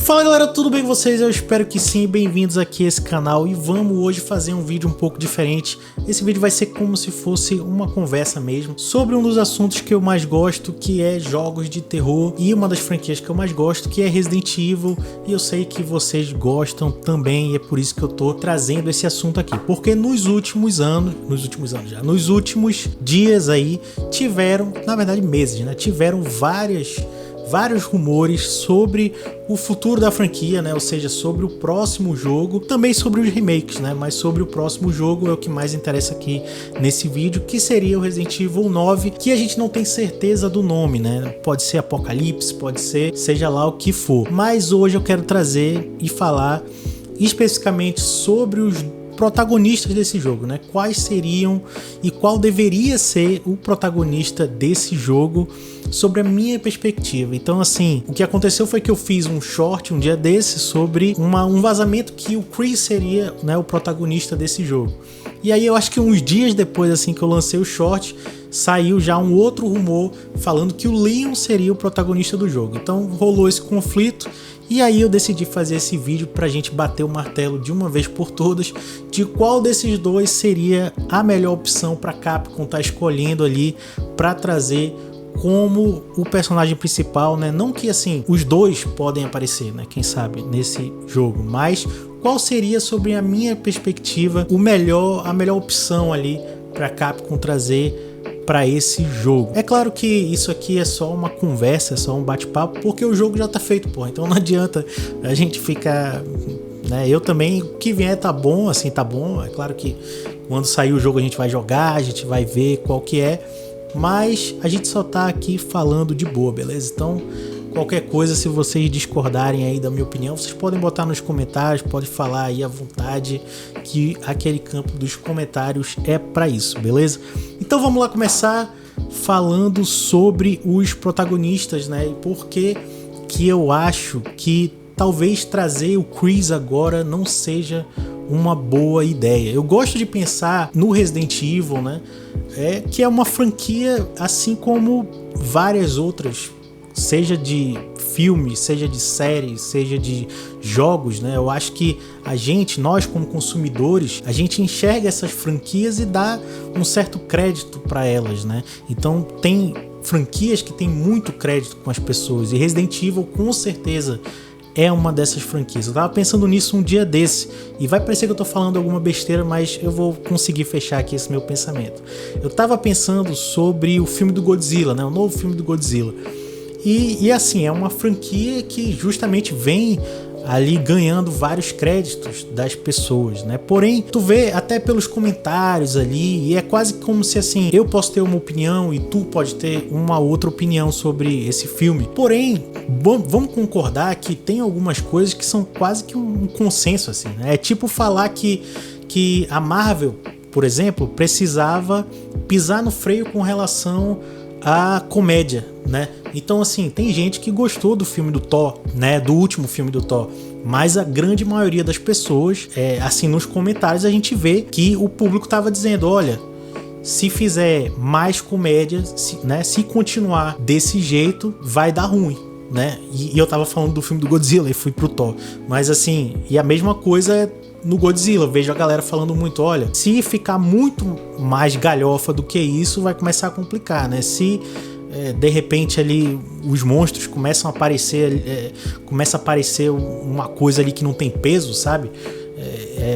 Fala galera, tudo bem com vocês? Eu espero que sim, bem-vindos aqui a esse canal e vamos hoje fazer um vídeo um pouco diferente. Esse vídeo vai ser como se fosse uma conversa mesmo, sobre um dos assuntos que eu mais gosto, que é jogos de terror, e uma das franquias que eu mais gosto, que é Resident Evil, e eu sei que vocês gostam também, e é por isso que eu tô trazendo esse assunto aqui, porque nos últimos dias aí, tiveram, na verdade meses, né, tiveram vários rumores sobre o futuro da franquia, né? Ou seja, sobre o próximo jogo, também sobre os remakes, né? Mas sobre o próximo jogo é o que mais interessa aqui nesse vídeo, que seria o Resident Evil 9, que a gente não tem certeza do nome, né? Pode ser Apocalipse, pode ser, seja lá o que for. Mas hoje eu quero trazer e falar especificamente sobre os protagonistas desse jogo, né? Quais seriam e qual deveria ser o protagonista desse jogo sobre a minha perspectiva. Então assim, o que aconteceu foi que eu fiz um short um dia desse sobre um vazamento que o Chris seria, né, o protagonista desse jogo. E aí eu acho que uns dias depois assim que eu lancei o short, saiu já um outro rumor falando que o Leon seria o protagonista do jogo. Então rolou esse conflito. E aí eu decidi fazer esse vídeo pra gente bater o martelo de uma vez por todas de qual desses dois seria a melhor opção pra Capcom tá escolhendo ali pra trazer como o personagem principal, né? Não que assim, os dois podem aparecer, né? Quem sabe nesse jogo, mas qual seria, sobre a minha perspectiva, a melhor opção ali pra Capcom trazer para esse jogo. É claro que isso aqui é só uma conversa, é só um bate-papo, porque o jogo já tá feito, pô. Então não adianta a gente ficar, né? Eu também, o que vier tá bom, assim, tá bom. É claro que quando sair o jogo a gente vai jogar, a gente vai ver qual que é, mas a gente só tá aqui falando de boa, beleza? Então qualquer coisa, se vocês discordarem aí da minha opinião, vocês podem botar nos comentários, pode falar aí à vontade, que aquele campo dos comentários é para isso, beleza? Então vamos lá começar falando sobre os protagonistas, né? E por que eu acho que talvez trazer o Chris agora não seja uma boa ideia. Eu gosto de pensar no Resident Evil, né? Que é uma franquia assim como várias outras, seja de filme, seja de série, seja de jogos, né? Eu acho que nós como consumidores, a gente enxerga essas franquias e dá um certo crédito para elas, né? Então tem franquias que tem muito crédito com as pessoas, e Resident Evil com certeza é uma dessas franquias. Eu tava pensando nisso um dia desse, e vai parecer que eu tô falando alguma besteira, mas eu vou conseguir fechar aqui esse meu pensamento. Eu tava pensando sobre o filme do Godzilla, né? O novo filme do Godzilla. E assim, é uma franquia que justamente vem ali ganhando vários créditos das pessoas, né? Porém, tu vê até pelos comentários ali, e é quase como se assim, eu posso ter uma opinião e tu pode ter uma outra opinião sobre esse filme. Porém, vamos concordar que tem algumas coisas que são quase que um consenso, assim, né? É tipo falar que a Marvel, por exemplo, precisava pisar no freio com relação à comédia, né? Então assim, tem gente que gostou do filme do Thor, né, do último filme do Thor, mas a grande maioria das pessoas, assim, nos comentários a gente vê que o público tava dizendo, olha, se fizer mais comédia, se continuar desse jeito, vai dar ruim, né? E eu tava falando do filme do Godzilla e fui pro Thor, mas assim, e a mesma coisa no Godzilla, eu vejo a galera falando muito, olha, se ficar muito mais galhofa do que isso, vai começar a complicar, né? Se de repente ali os monstros começam a aparecer, começa a aparecer uma coisa ali que não tem peso, sabe?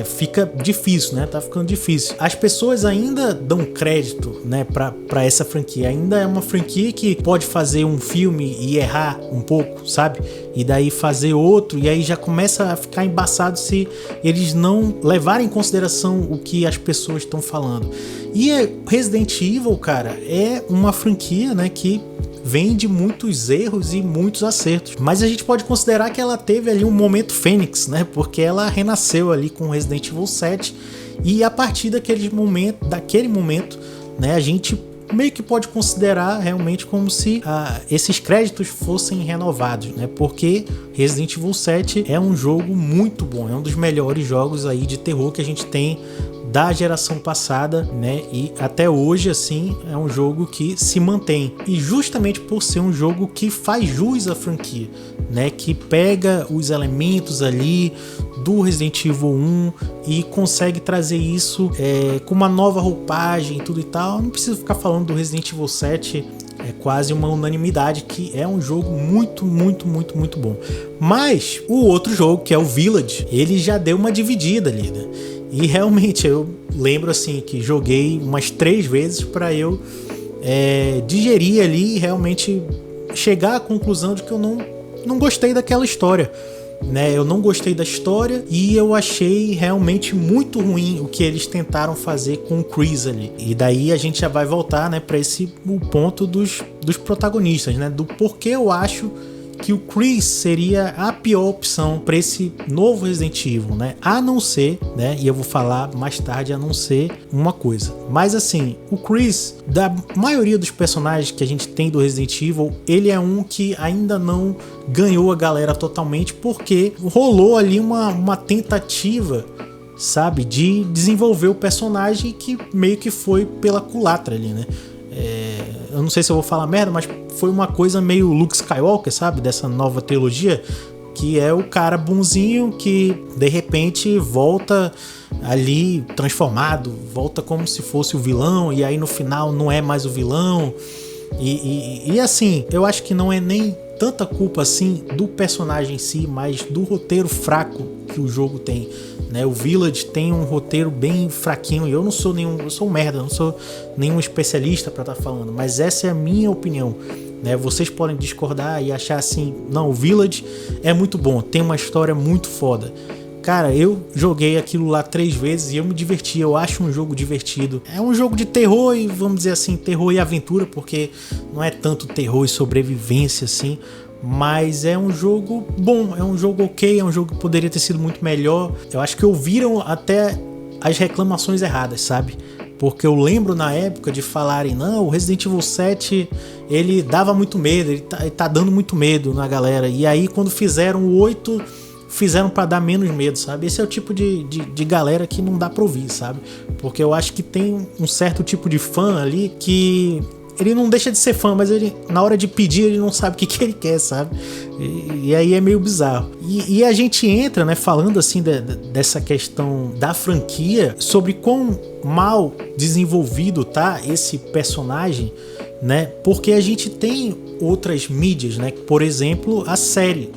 Fica difícil, né? Tá ficando difícil. As pessoas ainda dão crédito, né, pra essa franquia. Ainda é uma franquia que pode fazer um filme e errar um pouco, sabe? E daí fazer outro, e aí já começa a ficar embaçado se eles não levarem em consideração o que as pessoas estão falando. E Resident Evil, cara, é uma franquia, né, que vem de muitos erros e muitos acertos, mas a gente pode considerar que ela teve ali um momento Fênix, né? Porque ela renasceu ali com Resident Evil 7, e a partir daquele momento, né, a gente meio que pode considerar realmente como se esses créditos fossem renovados, né? Porque Resident Evil 7 é um jogo muito bom, é um dos melhores jogos aí de terror que a gente tem da geração passada, né? E até hoje, assim, é um jogo que se mantém. E justamente por ser um jogo que faz jus à franquia, né? Que pega os elementos ali do Resident Evil 1 e consegue trazer isso com uma nova roupagem e tudo e tal. Não preciso ficar falando do Resident Evil 7, é quase uma unanimidade que é um jogo muito, muito, muito, muito bom. Mas o outro jogo, que é o Village, ele já deu uma dividida ali, né? E realmente eu lembro assim que joguei umas 3 vezes para eu digerir ali e realmente chegar à conclusão de que eu não gostei daquela história, né? Eu não gostei da história e eu achei realmente muito ruim o que eles tentaram fazer com o Chris ali. E daí a gente já vai voltar, né, para o ponto dos protagonistas, né? Do porquê eu acho que o Chris seria a pior opção para esse novo Resident Evil, né? A não ser, né? E eu vou falar mais tarde, a não ser uma coisa. Mas assim, o Chris, da maioria dos personagens que a gente tem do Resident Evil, ele é um que ainda não ganhou a galera totalmente, porque rolou ali uma tentativa, sabe, de desenvolver o personagem que meio que foi pela culatra ali, né? Eu não sei se eu vou falar merda, mas foi uma coisa meio Luke Skywalker, sabe? Dessa nova trilogia, que é o cara bonzinho que de repente volta ali transformado, volta como se fosse o vilão, e aí no final não é mais o vilão. E assim, eu acho que não é nem tanta culpa assim do personagem em si, mas do roteiro fraco que o jogo tem, né? O Village tem um roteiro bem fraquinho e eu sou um merda, não sou nenhum especialista para estar falando, mas essa é a minha opinião, né? Vocês podem discordar e achar assim, não, o Village é muito bom, tem uma história muito foda. Cara, eu joguei aquilo lá 3 vezes e eu me diverti, eu acho um jogo divertido. É um jogo de terror e, vamos dizer assim, terror e aventura, porque não é tanto terror e sobrevivência assim, mas é um jogo bom, é um jogo ok, é um jogo que poderia ter sido muito melhor. Eu acho que ouviram até as reclamações erradas, sabe? Porque eu lembro na época de falarem, não, o Resident Evil 7, ele dava muito medo, ele tá dando muito medo na galera. E aí quando fizeram o 8... fizeram pra dar menos medo, sabe? Esse é o tipo de galera que não dá pra ouvir, sabe? Porque eu acho que tem um certo tipo de fã ali que ele não deixa de ser fã, mas ele, na hora de pedir, ele não sabe o que ele quer, sabe? E aí é meio bizarro. E a gente entra, né, falando assim dessa questão da franquia, sobre quão mal desenvolvido tá esse personagem, né? Porque a gente tem outras mídias, né? Por exemplo, a série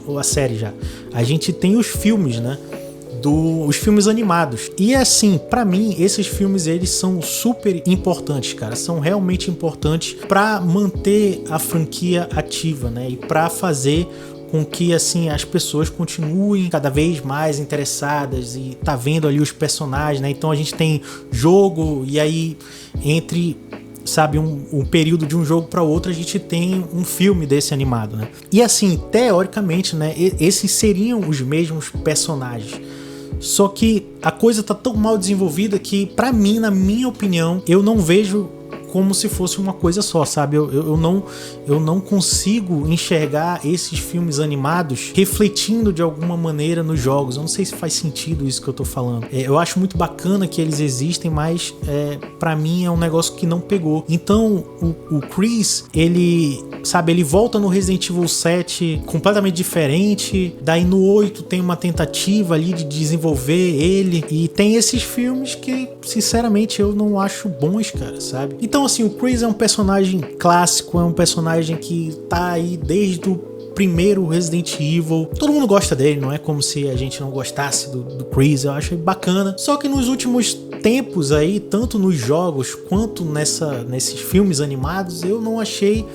já. A gente tem os filmes, né? Os filmes animados. E assim, pra mim, esses filmes eles são super importantes, cara. São realmente importantes pra manter a franquia ativa, né? E pra fazer com que assim as pessoas continuem cada vez mais interessadas e tá vendo ali os personagens, né? Então a gente tem jogo e aí entre, sabe, um período de um jogo para outro a gente tem um filme desse animado, né? E assim, teoricamente, né, esses seriam os mesmos personagens. Só que a coisa tá tão mal desenvolvida que, pra mim, na minha opinião, eu não vejo como se fosse uma coisa só, sabe? Eu não consigo enxergar esses filmes animados refletindo de alguma maneira nos jogos. Eu não sei se faz sentido isso que eu tô falando. Eu acho muito bacana que eles existem, mas pra mim é um negócio que não pegou. Então o Chris, ele volta no Resident Evil 7 completamente diferente, daí no 8 tem uma tentativa ali de desenvolver ele, e tem esses filmes que sinceramente eu não acho bons, cara, sabe? Então assim, o Chris é um personagem clássico, é um personagem que tá aí desde o primeiro Resident Evil. Todo mundo gosta dele, não é como se a gente não gostasse do Chris, eu acho ele bacana. Só que nos últimos tempos aí, tanto nos jogos quanto nesses filmes animados, eu não achei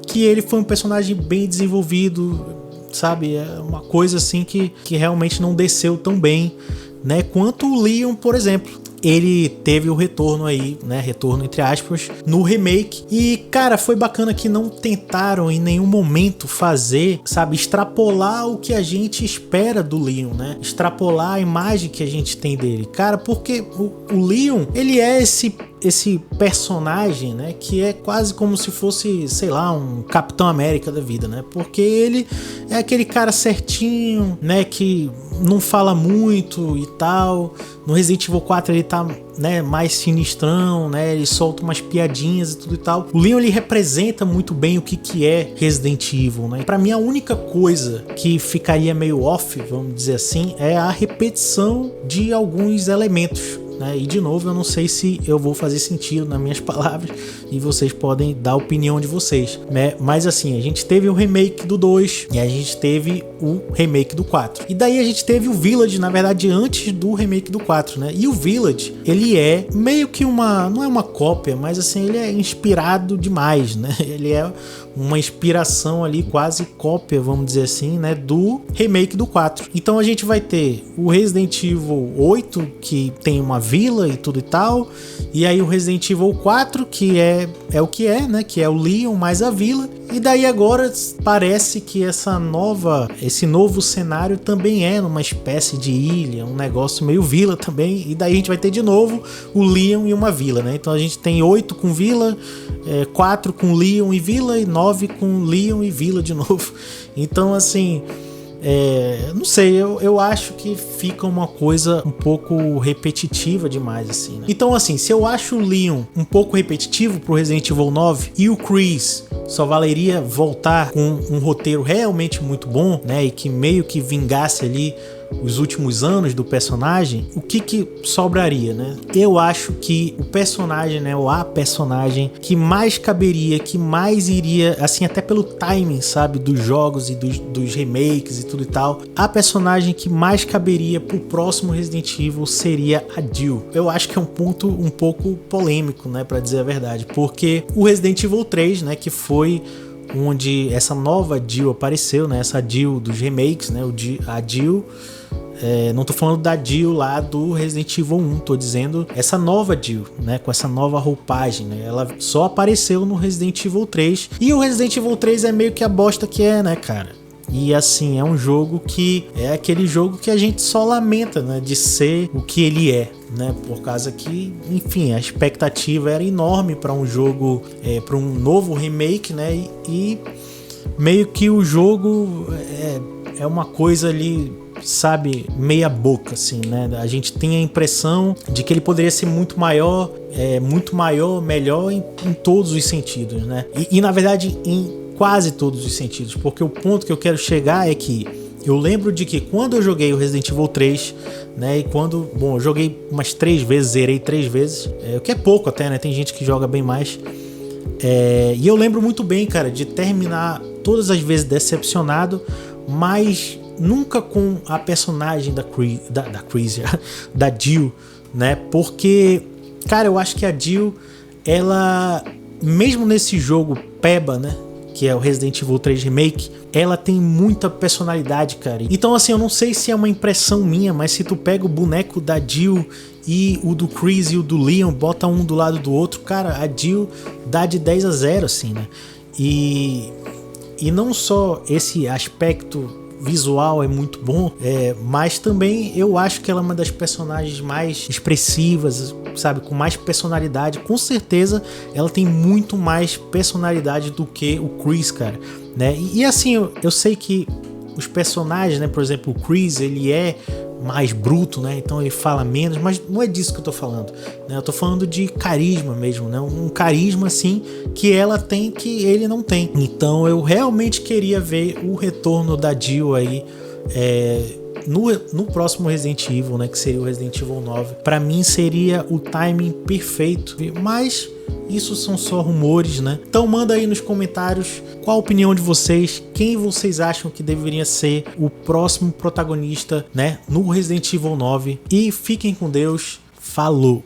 que ele foi um personagem bem desenvolvido, sabe? É uma coisa assim que realmente não desceu tão bem, né? Quanto o Leon, por exemplo. Ele teve o retorno aí, né? Retorno entre aspas, no remake. E, cara, foi bacana que não tentaram em nenhum momento fazer, sabe, extrapolar o que a gente espera do Leon, né? Extrapolar a imagem que a gente tem dele. Cara, porque o Leon, ele é esse esse personagem, né, que é quase como se fosse, sei lá, um Capitão América da vida, né? Porque ele é aquele cara certinho, né, que não fala muito e tal. No Resident Evil 4 ele tá, né, mais sinistrão, né? Ele solta umas piadinhas e tudo e tal. O Leon, ele representa muito bem o que é Resident Evil, né? Pra mim, a única coisa que ficaria meio off, vamos dizer assim, é a repetição de alguns elementos, né? E de novo, eu não sei se eu vou fazer sentido nas minhas palavras e vocês podem dar a opinião de vocês, né? Mas assim, a gente teve o remake do 2 e a gente teve o remake do 4. E daí a gente teve o Village, na verdade, antes do remake do 4, né? E o Village, ele é meio que não é uma cópia, mas assim, ele é inspirado demais, né? Ele é uma inspiração ali, quase cópia, vamos dizer assim, né, do remake do 4. Então a gente vai ter o Resident Evil 8, que tem uma vila e tudo e tal, e aí o Resident Evil 4, que é o que é, né, que é o Leon mais a vila. E daí agora parece que esse novo cenário também é numa espécie de ilha, um negócio meio vila também. E daí a gente vai ter de novo o Leon e uma vila, né? Então a gente tem 8 com vila, 4 com Leon e vila e 9 com Leon e vila de novo. Então assim, não sei, eu acho que fica uma coisa um pouco repetitiva demais, assim, né? Então assim, se eu acho o Leon um pouco repetitivo pro Resident Evil 9 e o Chris só valeria voltar com um roteiro realmente muito bom, né, e que meio que vingasse ali os últimos anos do personagem, o que sobraria, né? Eu acho que o personagem, né, ou a personagem que mais caberia, que mais iria, assim, até pelo timing, sabe, dos jogos e dos remakes e tudo e tal, a personagem que mais caberia pro próximo Resident Evil seria a Jill. Eu acho que é um ponto um pouco polêmico, né, pra dizer a verdade, porque o Resident Evil 3, né, que foi onde essa nova Jill apareceu, né, essa Jill dos remakes, né, a Jill... não tô falando da Jill lá do Resident Evil 1, tô dizendo essa nova Jill, né, com essa nova roupagem, né, ela só apareceu no Resident Evil 3, e o Resident Evil 3 é meio que a bosta que é, né, cara? E assim, é um jogo que é aquele jogo que a gente só lamenta, né, de ser o que ele é, né, por causa que, enfim, a expectativa era enorme para um jogo, para um novo remake, né, e meio que o jogo é uma coisa ali, sabe, meia boca, assim, né? A gente tem a impressão de que ele poderia ser muito maior, melhor em todos os sentidos, né? E na verdade, em quase todos os sentidos, porque o ponto que eu quero chegar é que eu lembro de que quando eu joguei o Resident Evil 3, né, e eu joguei umas 3 vezes, zerei 3 vezes, o que é pouco até, né? Tem gente que joga bem mais. E eu lembro muito bem, cara, de terminar todas as vezes decepcionado, mas nunca com a personagem da Jill, né? Porque, cara, eu acho que a Jill, ela, mesmo nesse jogo peba, né, que é o Resident Evil 3 Remake, ela tem muita personalidade, cara. Então, assim, eu não sei se é uma impressão minha, mas se tu pega o boneco da Jill e o do Chris e o do Leon, bota um do lado do outro, cara, a Jill dá de 10 a 0, assim, né? E não só esse aspecto visual é muito bom, mas também eu acho que ela é uma das personagens mais expressivas, sabe, com mais personalidade. Com certeza ela tem muito mais personalidade do que o Chris, cara, né? E assim, eu sei que os personagens, né, por exemplo, o Chris, ele é mais bruto, né? Então ele fala menos, mas não é disso que eu tô falando, né? Eu tô falando de carisma mesmo, né? Um carisma assim que ela tem que ele não tem. Então eu realmente queria ver o retorno da Jill aí no próximo Resident Evil, né? Que seria o Resident Evil 9. Pra mim seria o timing perfeito, mas isso são só rumores, né? Então manda aí nos comentários qual a opinião de vocês, quem vocês acham que deveria ser o próximo protagonista, né, no Resident Evil 9. E fiquem com Deus, falou!